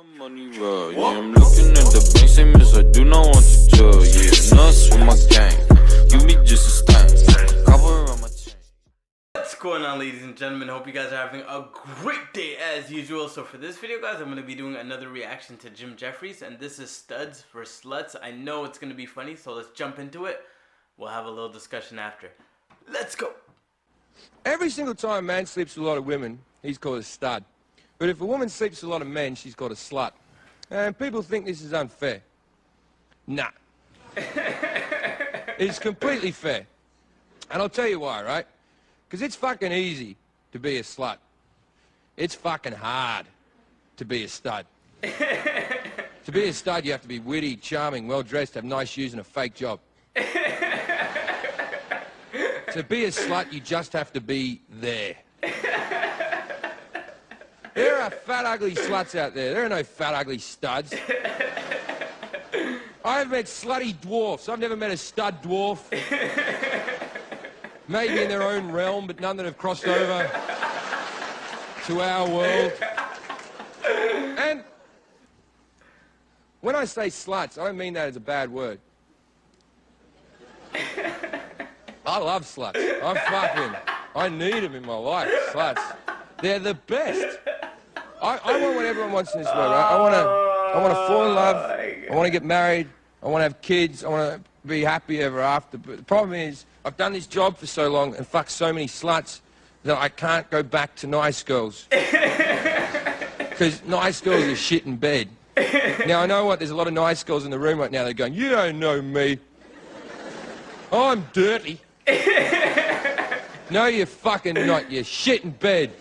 Money raw, yeah, I'm looking at the bank, say miss, I do not want to tell, yeah, nuts with my gang, you be just a stain, cover on my chain. What's going on, ladies and gentlemen? Hope you guys are having a great day as usual. So for this video, guys, I'm going to be doing another reaction to Jefferies, and this is Studs vs Sluts. I know it's going to be funny, so let's jump into it. We'll have a little discussion after. Let's go! Every single time a man sleeps with a lot of women, he's called a stud. But if a woman sleeps with a lot of men, she's called a slut. And people think this is unfair. Nah. It's completely fair. And I'll tell you why, right? Because it's fucking easy to be a slut. It's fucking hard to be a stud. To be a stud, you have to be witty, charming, well-dressed, have nice shoes and a fake job. To be a slut, you just have to be there. There are fat, ugly sluts out there. There are no fat, ugly studs. I've met slutty dwarfs. I've never met a stud dwarf. Maybe in their own realm, but none that have crossed over to our world. And when I say sluts, I don't mean that as a bad word. I love sluts. I need them in my life, sluts. They're the best. I want what everyone wants in this world, right? I want to fall in love. I want to get married. I want to have kids. I want to be happy ever after. But the problem is, I've done this job for so long and fucked so many sluts that I can't go back to nice girls. Because nice girls are shit in bed. Now, I know what, there's a lot of nice girls in the room right now that are going, you don't know me. I'm dirty. No, you're fucking not. You're shit in bed.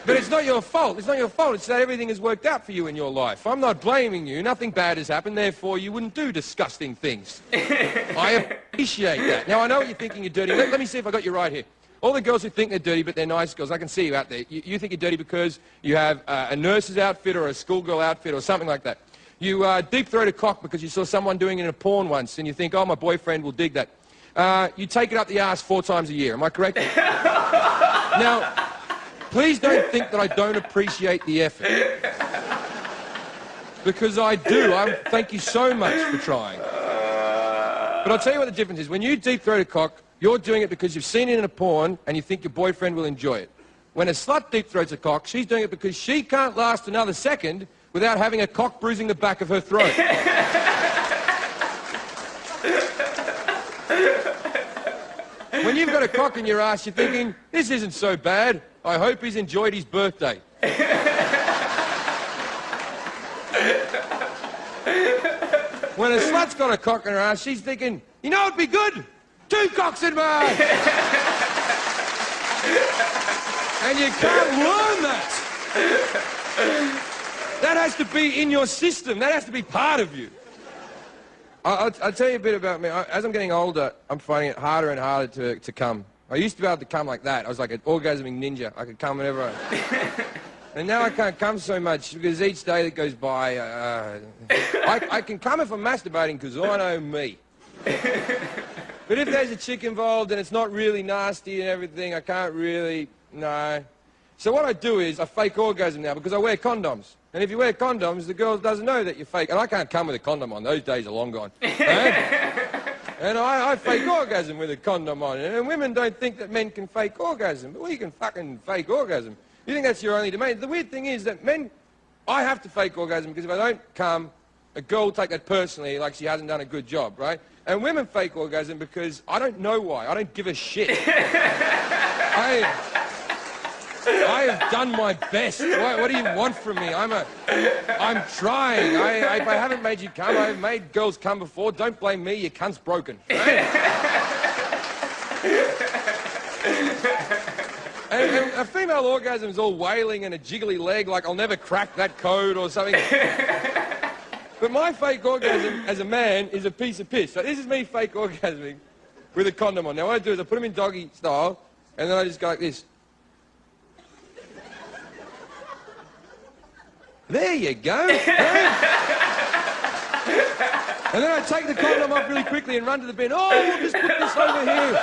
But it's not your fault. It's not your fault. It's that everything has worked out for you in your life. I'm not blaming you. Nothing bad has happened. Therefore, you wouldn't do disgusting things. I appreciate that. Now, I know what you're thinking. You're dirty. Let me see if I got you right here. All the girls who think they're dirty, but they're nice girls, I can see you out there. You think you're dirty because you have a nurse's outfit or a schoolgirl outfit or something like that. You deep-throat a cock because you saw someone doing it in a porn once, and you think, oh, my boyfriend will dig that. You take it up the arse 4 times a year. Am I correct? Now, please don't think that I don't appreciate the effort. Because I do. Thank you so much for trying. But I'll tell you what the difference is. When you deep-throat a cock, you're doing it because you've seen it in a porn and you think your boyfriend will enjoy it. When a slut deep-throats a cock, she's doing it because she can't last another second without having a cock bruising the back of her throat. When you've got a cock in your ass, you're thinking, this isn't so bad. I hope he's enjoyed his birthday. When a slut's got a cock in her ass, she's thinking, you know what'd be good? 2 cocks in my ass. And you can't learn that. That has to be in your system. That has to be part of you. I'll tell you a bit about me. As I'm getting older, I'm finding it harder and harder to come. I used to be able to come like that. I was like an orgasming ninja. I could come whenever And now I can't come so much because each day that goes by, I can come if I'm masturbating because I know me. But if there's a chick involved and it's not really nasty and everything, I can't really, no. So what I do is I fake orgasm now because I wear condoms. And if you wear condoms, the girl doesn't know that you're fake. And I can't come with a condom on. Those days are long gone. And I fake orgasm with a condom on. And women don't think that men can fake orgasm. But we can fucking fake orgasm. You think that's your only domain. The weird thing is that men, I have to fake orgasm because if I don't come, a girl will take that personally like she hasn't done a good job, right? And women fake orgasm because I don't know why. I don't give a shit. I have done my best. What do you want from me? I'm trying. If I haven't made you come, I've made girls come before. Don't blame me. Your cunt's broken. Right? and a female orgasm is all wailing and a jiggly leg like I'll never crack that code or something. But my fake orgasm as a man is a piece of piss. So this is me fake orgasming with a condom on. Now what I do is I put them in doggy style and then I just go like this. There you go. And then I take the condom off really quickly and run to the bin. Oh, we'll just put this over here.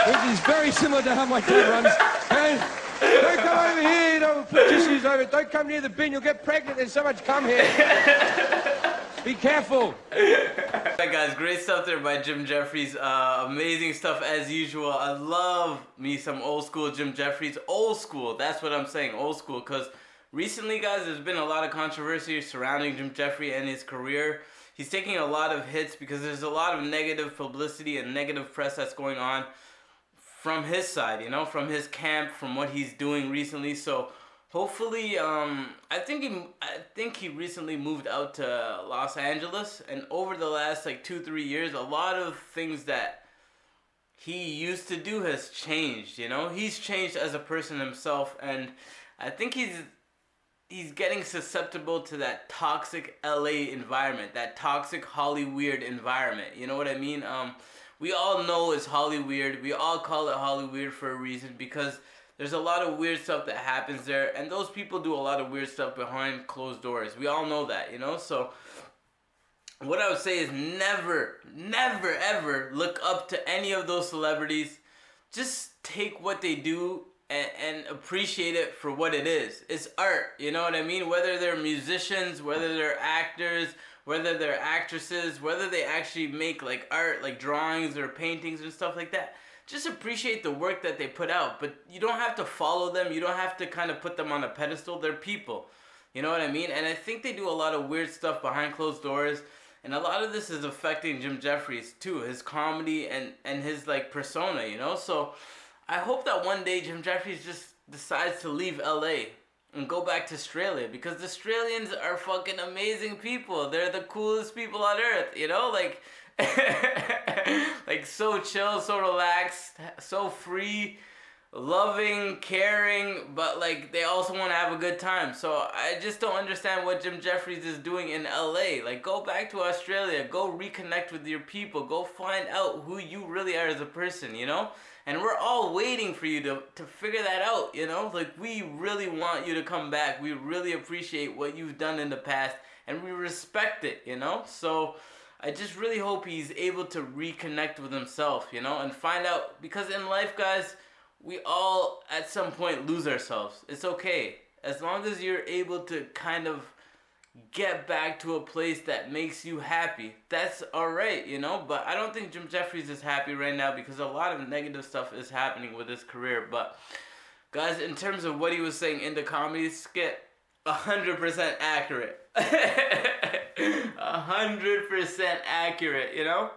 Which is very similar to how my dad runs. And Don't come over here, you know, put tissues over. Don't come near the bin, you'll get pregnant. There's so much cum here. Be careful. Alright guys, great stuff there by Jim Jefferies. Amazing stuff as usual. I love me some old school Jim Jefferies. Old school, that's what I'm saying, old school. Because recently guys, there's been a lot of controversy surrounding Jim Jefferies and his career. He's taking a lot of hits because there's a lot of negative publicity and negative press that's going on from his side, you know, from his camp, from what he's doing recently. So hopefully, I think he recently moved out to Los Angeles, and over the last like 2-3 years, a lot of things that he used to do has changed. You know, he's changed as a person himself, and I think he's getting susceptible to that toxic LA environment, that toxic Hollywood environment. You know what I mean? We all know it's Hollywood. We all call it Hollywood for a reason because there's a lot of weird stuff that happens there, and those people do a lot of weird stuff behind closed doors. We all know that, you know? So what I would say is never, never, ever look up to any of those celebrities. Just take what they do and appreciate it for what it is. It's art, you know what I mean? Whether they're musicians, whether they're actors, whether they're actresses, whether they actually make like art, like drawings or paintings and stuff like that. Just appreciate the work that they put out, but you don't have to follow them. You don't have to kind of put them on a pedestal. They're people, you know what I mean? And I think they do a lot of weird stuff behind closed doors, and a lot of this is affecting Jim Jefferies too, his comedy and his like persona, you know? So I hope that one day Jim Jefferies just decides to leave LA and go back to Australia, because the Australians are fucking amazing people. They're the coolest people on earth, you know? Like, like so chill, so relaxed, so free, loving, caring, but like they also want to have a good time. So I just don't understand what Jim Jefferies is doing in LA. Like, go back to Australia, go reconnect with your people, go find out who you really are as a person, you know? And we're all waiting for you to figure that out, you know? Like, we really want you to come back. We really appreciate what you've done in the past, and we respect it, you know? So I just really hope he's able to reconnect with himself, you know, and find out, because in life, guys, we all at some point lose ourselves. It's okay. As long as you're able to kind of get back to a place that makes you happy, that's alright, you know. But I don't think Jim Jefferies is happy right now because a lot of negative stuff is happening with his career. But guys, in terms of what he was saying in the comedy skit, 100% accurate. 100% accurate, you know?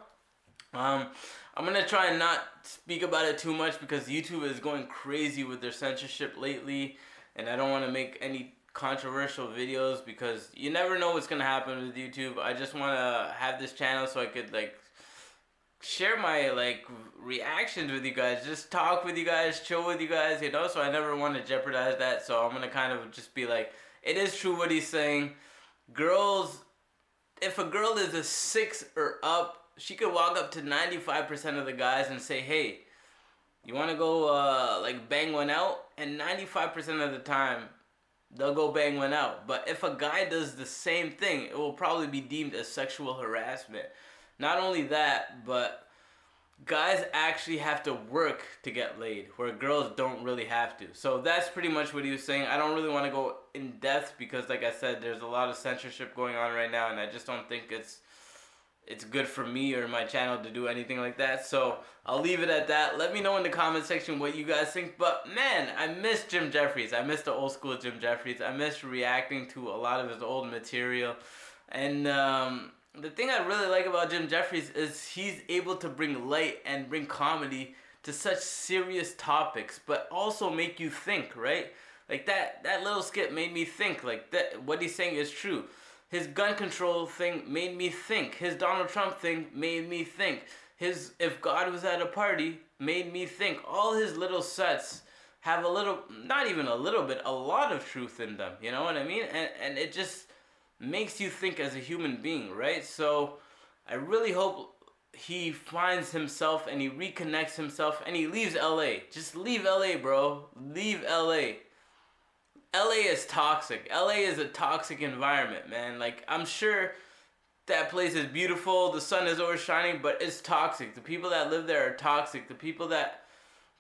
I'm gonna try and not speak about it too much because YouTube is going crazy with their censorship lately, and I don't want to make any controversial videos because you never know what's gonna happen with YouTube. I just want to have this channel so I could like share my like reactions with you guys, just talk with you guys, chill with you guys, you know? So I never want to jeopardize that, so I'm gonna kind of just be like, it is true what he's saying. Girls, if a girl is a 6 or up, she could walk up to 95% of the guys and say, hey, you want to go like bang one out? And 95% of the time, they'll go bang one out. But if a guy does the same thing, it will probably be deemed as sexual harassment. Not only that, but guys actually have to work to get laid, where girls don't really have to. So that's pretty much what he was saying. I don't really want to go in depth because, like I said, there's a lot of censorship going on right now, and I just don't think it's good for me or my channel to do anything like that. So I'll leave it at that. Let me know in the comment section what you guys think. But man, I miss Jim Jefferies. I miss the old school Jim Jefferies. I miss reacting to a lot of his old material. And the thing I really like about Jim Jefferies is he's able to bring light and bring comedy to such serious topics, but also make you think, right? Like that little skit made me think. Like that, what he's saying is true. His gun control thing made me think. His Donald Trump thing made me think. His if God was at a party made me think. All his little sets have a little, not even a little bit, a lot of truth in them. You know what I mean? And it just makes you think as a human being, right? So I really hope he finds himself and he reconnects himself and he leaves LA. Just leave LA, bro. Leave LA. LA is toxic. LA is a toxic environment, man. Like, I'm sure that place is beautiful. The sun is always shining, but it's toxic. The people that live there are toxic. The people that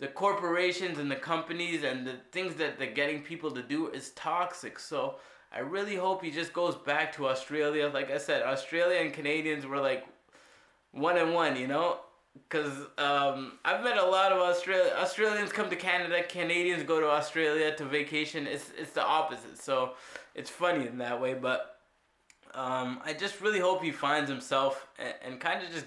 the corporations and the companies and the things that they're getting people to do is toxic. So I really hope he just goes back to Australia. Like I said, Australia and Canadians were like 1-1, you know? Because I've met a lot of Australians come to Canada, Canadians go to Australia to vacation. It's the opposite. So it's funny in that way. But I just really hope he finds himself and kind of just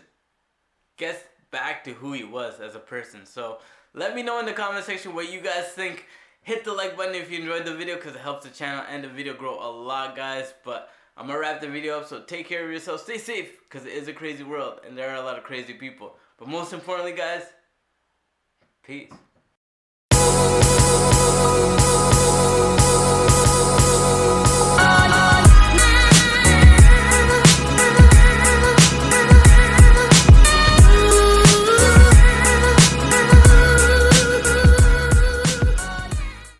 gets back to who he was as a person. So let me know in the comment section what you guys think. Hit the like button if you enjoyed the video because it helps the channel and the video grow a lot, guys. But I'm going to wrap the video up, so take care of yourself. Stay safe because it is a crazy world and there are a lot of crazy people. But most importantly, guys, peace.